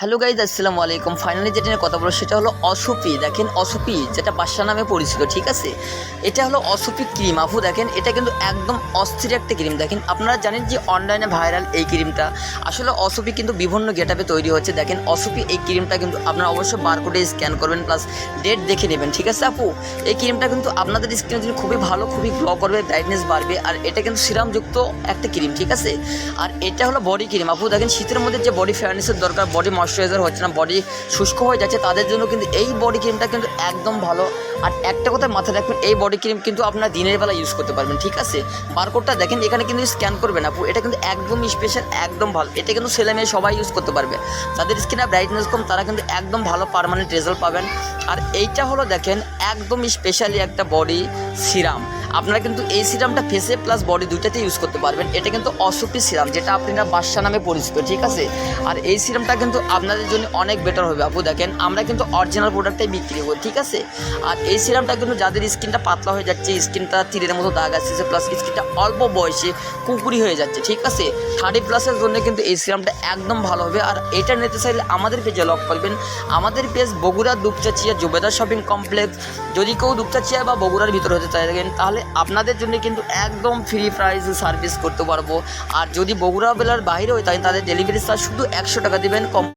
Hello guys, আসসালামু আলাইকুম। Finally যেটা নিয়ে কথা বলবো সেটা হলো অসুপি। দেখেন অসুপি যেটা বাদশা নামে পরিচিত, ঠিক আছে। এটা হলো অসুপি ক্রিম। আপু দেখেন এটা কিন্তু একদম অস্থির একটা ক্রিম। দেখেন আপনারা জানেন যে অনলাইনে ভাইরাল এই ক্রিমটা, আসলে অসুপি কিন্তু বিভিন্ন গেটআপে তৈরি হচ্ছে। দেখেন অসুপি এই ক্রিমটা কিন্তু আপনারা অবশ্যই বারকোডে স্ক্যান করবেন, প্লাস ডেট দেখে নেবেন, ঠিক আছে আপু। এই ক্রিমটা কিন্তু আপনাদের স্কিনের জন্য খুবই ভালো, খুবই গ্লো করবে, ব্রাইটনেস বাড়বে। আর এটা কিন্তু সিরামযুক্ত একটা ক্রিম, ঠিক আছে। আর এটা হলো বডি ক্রিম। আপু দেখেন শীতের মধ্যে যে বডি ফেয়ারনেসের দরকার, বডি ময়শ্চারাইজার হচ্ছে না, বডি শুষ্ক হয়ে যাচ্ছে, তাদের জন্য কিন্তু এই বডি ক্রিমটা কিন্তু একদম ভালো। আর একটা কথা মাথায় রাখবেন, এই বডি ক্রিম কিন্তু আপনারা দিনের বেলা ইউজ করতে পারবেন, ঠিক আছে। বারকোডটা দেখেন এখানে কিন্তু স্ক্যান করবেন আপু, এটা কিন্তু একদম স্পেশাল, একদম ভালো। এটা কিন্তু ছেলে মেয়ে সবাই ইউজ করতে পারবে। যাদের স্কিনে ব্রাইটনেস কম তারা কিন্তু একদম ভালো পার্মানেন্ট রেজাল্ট পাবেন। আর এইটা হলো দেখেন একদম স্পেশালি একটা বডি সিরাম। আপনারা কিন্তু এই সিরামটা ফেসে প্লাস বডি দুইটাতে ইউজ করতে পারবেন। এটা কিন্তু অসুপি সিরাম, যেটা আপনারা বাদশা নামে পরিচিত, ঠিক আছে। আর এই সিরামটা কিন্তু আপনাদের জন্য অনেক বেটার হবে আপু। দেখেন আমরা কিন্তু অরিজিনাল প্রোডাক্টটাই বিক্রি করি, ঠিক আছে। আর এই সিরামটা কিন্তু যাদের স্কিনটা পাতলা হয়ে যাচ্ছে, স্কিনটা তীরের মতো দাগ আসছে, প্লাস স্কিনটা অল্প বয়সে কুকুরি হয়ে যাচ্ছে, ঠিক আছে, 30+ জন্য কিন্তু এই সিরামটা একদম ভালো হবে। আর এটা নিতে চাইলে আমাদের পেজে লক করবেন। আমাদের page Bogura Dupchanchia Zubeda shopping complex. যদি কেউ দুপচাচিয়া বা বগুড়ার ভিতরে হতে চাইবেন তাহলে আপনাদের জন্য কিন্তু একদম ফ্রি প্রাইসে সার্ভিস করতে পারবো। আর যদি বগুড়া জেলার বাইরে হয় তাহলে তাদের ডেলিভারি চার্জ শুধু 100 টাকা দেবেন কম।